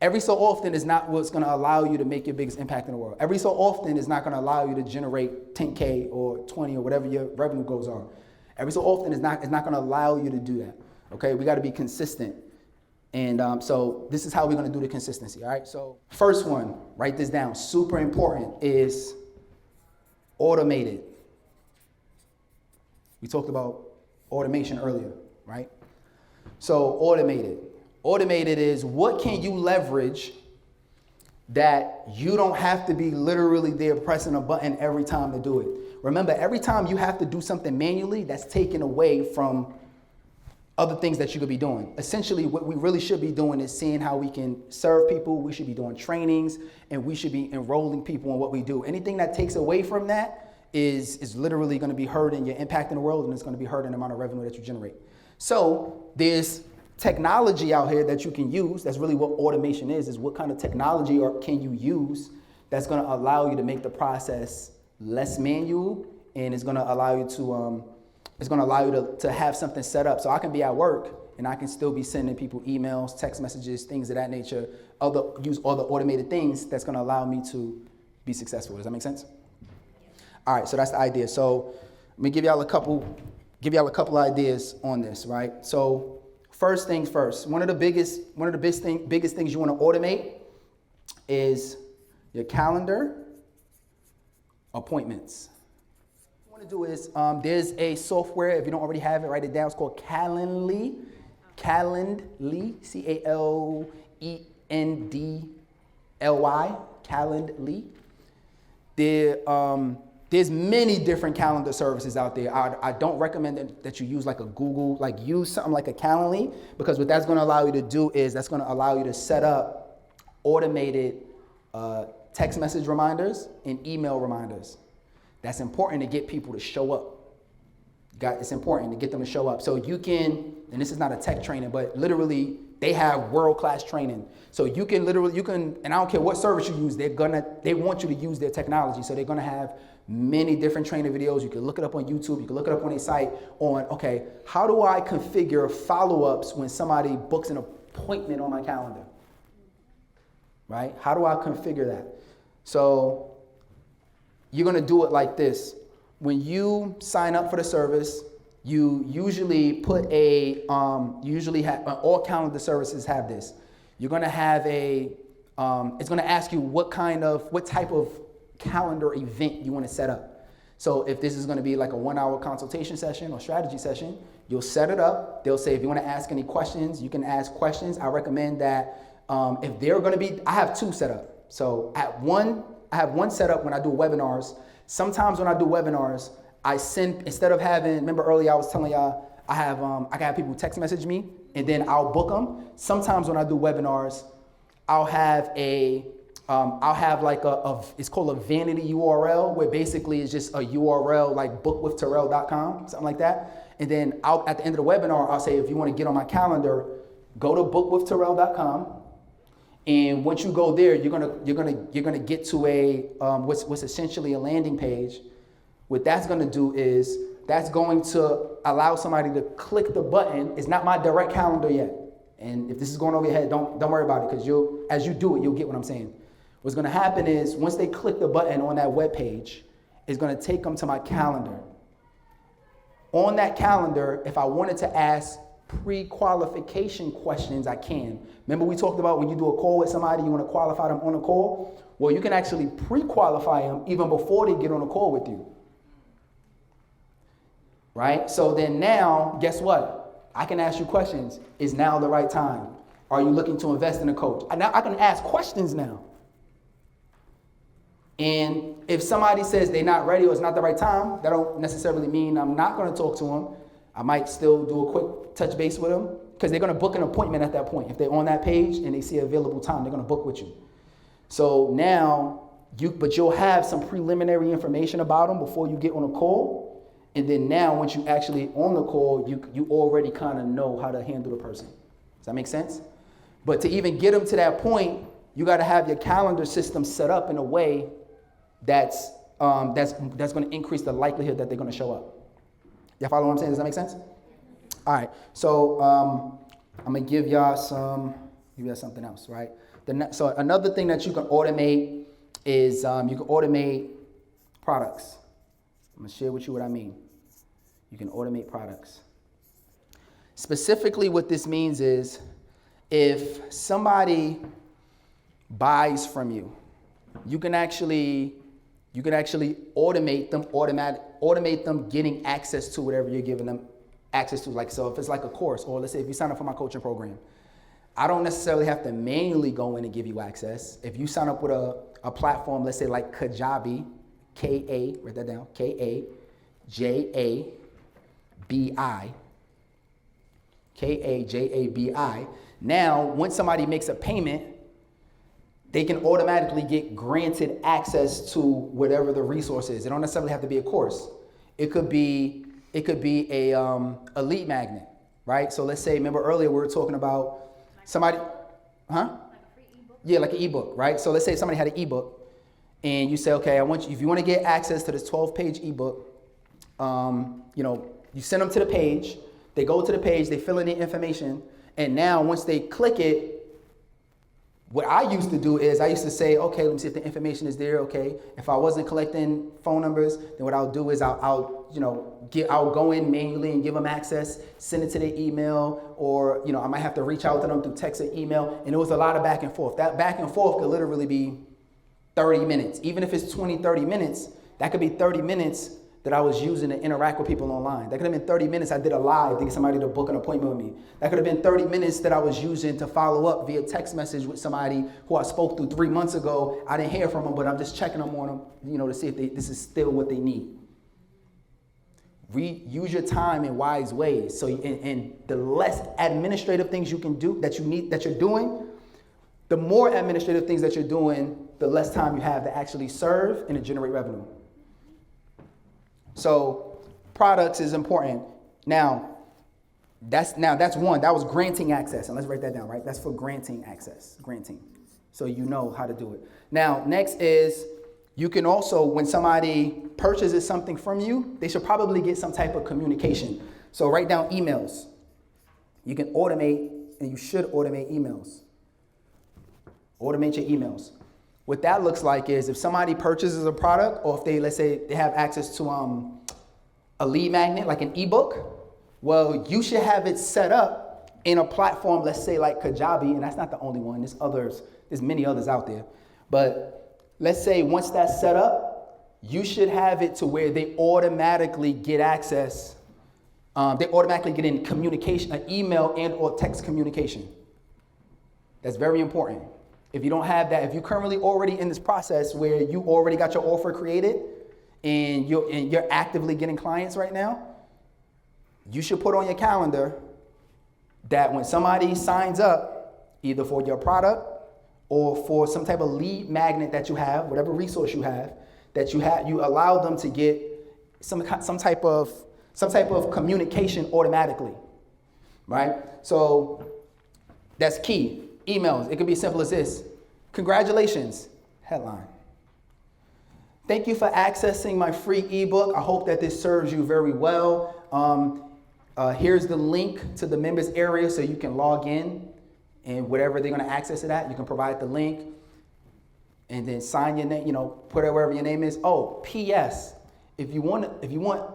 Every so often is not what's going to allow you to make your biggest impact in the world. Every so often is not going to allow you to generate 10K or 20 or whatever your revenue goals are. Every so often is not going to allow you to do that. Okay, we got to be consistent. And so this is how we're going to do the consistency. All right, so first one, write this down, super important, is automated. We talked about automation earlier, right? So automated. Automated is what can you leverage that you don't have to be literally there pressing a button every time to do it. Remember, every time you have to do something manually, that's taken away from other things that you could be doing. Essentially, what we really should be doing is seeing how we can serve people. We should be doing trainings, and we should be enrolling people in what we do. Anything that takes away from that is literally going to be hurting your impact in the world, and it's going to be hurting the amount of revenue that you generate. So there's technology out here that you can use. That's really what automation is what kind of technology can you use that's going to allow you to make the process less manual, and it's going to allow you to have something set up. So I can be at work and I can still be sending people emails, text messages, things of that nature, use other automated things that's going to allow me to be successful. Does that make sense? All right, so that's the idea. So let me give y'all a couple ideas on this, right? So first things first, one of the biggest things you want to automate is your calendar appointments. What you want to do is there's a software, if you don't already have it, write it down. It's called Calendly, Calendly, Calendly. There's many different calendar services out there. I don't recommend that you use like a Google, like use something like a Calendly, because what that's going to allow you to do is that's going to allow you to set up automated text message reminders and email reminders. That's important to get people to show up. It's important to get them to show up. So you can, and this is not a tech training, but literally they have world-class training. So you can, and I don't care what service you use, they want you to use their technology. So they're gonna have many different training videos. You can look it up on YouTube, you can look it up on their site on, okay, how do I configure follow-ups when somebody books an appointment on my calendar? Right? How do I configure that? So you're gonna do it like this. When you sign up for the service, you usually put all calendar services have this. You're gonna have it's gonna ask you what type of calendar event you wanna set up. So if this is gonna be like a 1-hour consultation session or strategy session, you'll set it up. They'll say, if you wanna ask any questions, you can ask questions. I recommend that if they're gonna be, I have 2 set up. So I have one set up when I do webinars. Sometimes when I do webinars, I send, instead of having, remember earlier I was telling y'all, I can have people text message me and then I'll book them. Sometimes when I do webinars, I'll have like it's called a Vanity Url, where basically it's just a URL like bookwithterrell.com, something like that. And then at the end of the webinar, I'll say, if you want to get on my calendar, go to bookwithterrell.com. And once you go there, you're gonna get to a what's essentially a landing page. What that's gonna do is that's going to allow somebody to click the button. It's not my direct calendar yet. And if this is going over your head, don't worry about it, because as you do it, you'll get what I'm saying. What's gonna happen is once they click the button on that web page, it's gonna take them to my calendar. On that calendar, if I wanted to ask pre-qualification questions, I can. Remember we talked about when you do a call with somebody, you want to qualify them on a call? Well, you can actually pre-qualify them even before they get on a call with you. Right? So then now, guess what? I can ask you questions. Is now the right time? Are you looking to invest in a coach? Now I can ask questions now. And if somebody says they're not ready or it's not the right time, that don't necessarily mean I'm not going to talk to them. I might still do a quick touch base with them, because they're going to book an appointment at that point. If they're on that page and they see available time, they're going to book with you. So now, you'll have some preliminary information about them before you get on a call. And then now, once you actually on the call, you already kind of know how to handle the person. Does that make sense? But to even get them to that point, you got to have your calendar system set up in a way that's going to increase the likelihood that they're going to show up. Y'all follow what I'm saying? Does that make sense? All right. So I'm going to give y'all something else, right? So another thing that you can automate is you can automate products. I'm gonna share with you what I mean. You can automate products. Specifically, what this means is if somebody buys from you, you can actually automate them getting access to whatever you're giving them access to. Like, so if it's like a course, or let's say if you sign up for my coaching program, I don't necessarily have to manually go in and give you access. If you sign up with a platform, let's say like Kajabi, K-A, write that down, K-A-J-A-B-I, K-A-J-A-B-I. Now, once somebody makes a payment, they can automatically get granted access to whatever the resource is. It don't necessarily have to be a course. It could be a lead magnet, right? So let's say, remember earlier we were talking about somebody, huh? Like a free ebook? Yeah, like an ebook, right? So let's say somebody had an ebook, and you say, okay, if you want to get access to this 12-page ebook, you send them to the page. They go to the page, they fill in the information, and now once they click it, what I used to do is I used to say, okay, let me see if the information is there. Okay, if I wasn't collecting phone numbers, then what I'll do is I'll go in manually and give them access, send it to their email, or I might have to reach out to them through text or email. And it was a lot of back and forth. That back and forth could literally be 30 minutes. Even if it's 20, 30 minutes, that could be 30 minutes that I was using to interact with people online. That could have been 30 minutes I did a live to get somebody to book an appointment with me. That could have been 30 minutes that I was using to follow up via text message with somebody who I spoke to 3 months ago. I didn't hear from them, but I'm just checking them on them, to see if this is still what they need. Use your time in wise ways. So, and the less administrative things you can do that you're doing, the more administrative things that you're doing, the less time you have to actually serve and to generate revenue. So products is important. Now that's one. That was granting access. And let's write that down, right? That's for granting access. Granting. So you know how to do it. Now, next is you can also, when somebody purchases something from you, they should probably get some type of communication. So write down emails. You can automate, and you should automate emails. Automate your emails. What that looks like is if somebody purchases a product, or if let's say they have access to a lead magnet, like an ebook, well, you should have it set up in a platform, let's say like Kajabi, and that's not the only one. There's many others out there. But let's say once that's set up, you should have it to where they automatically get access. They automatically get in communication, an email and or text communication. That's very important. If you don't have that, if you're currently already in this process where you already got your offer created and you're actively getting clients right now, you should put on your calendar that when somebody signs up, either for your product or for some type of lead magnet that you have, whatever resource you have, you allow them to get some type of communication automatically, right? So that's key. Emails, it could be as simple as this. Congratulations, headline. Thank you for accessing my free ebook. I hope that this serves you very well. Here's the link to the members area so you can log in, and whatever they're going to access it at, you can provide the link and then sign your name, put it wherever your name is. Oh, P.S. If you want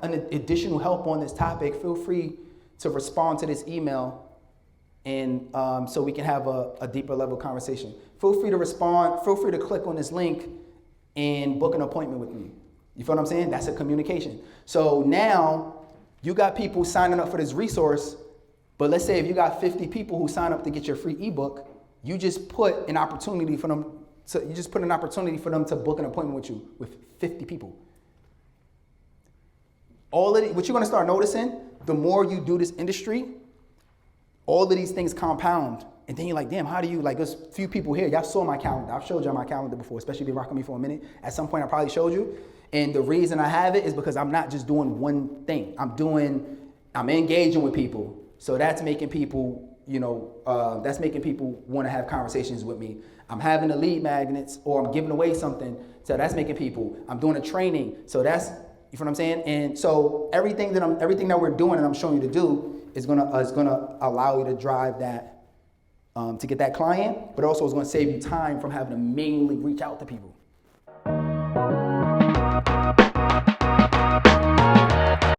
an additional help on this topic, feel free to respond to this email. And so we can have a deeper level conversation. Feel free to respond. Feel free to click on this link and book an appointment with me. You feel what I'm saying? That's a communication. So now you got people signing up for this resource, but let's say if you got 50 people who sign up to get your free ebook, you just put an opportunity for them to book an appointment with you with 50 people. What you're going to start noticing, the more you do this industry, all of these things compound. And then you're like, damn, how do you, there's a few people here. Y'all saw my calendar. I've showed y'all my calendar before, especially if you've been rocking me for a minute. At some point, I probably showed you. And the reason I have it is because I'm not just doing one thing. I'm engaging with people. So that's making people, want to have conversations with me. I'm having the lead magnets, or I'm giving away something. So that's making people. I'm doing a training. So that's, you know what I'm saying? And so everything that we're doing and I'm showing you to do is gonna allow you to drive that to get that client, but also it's going to save you time from having to manually reach out to people.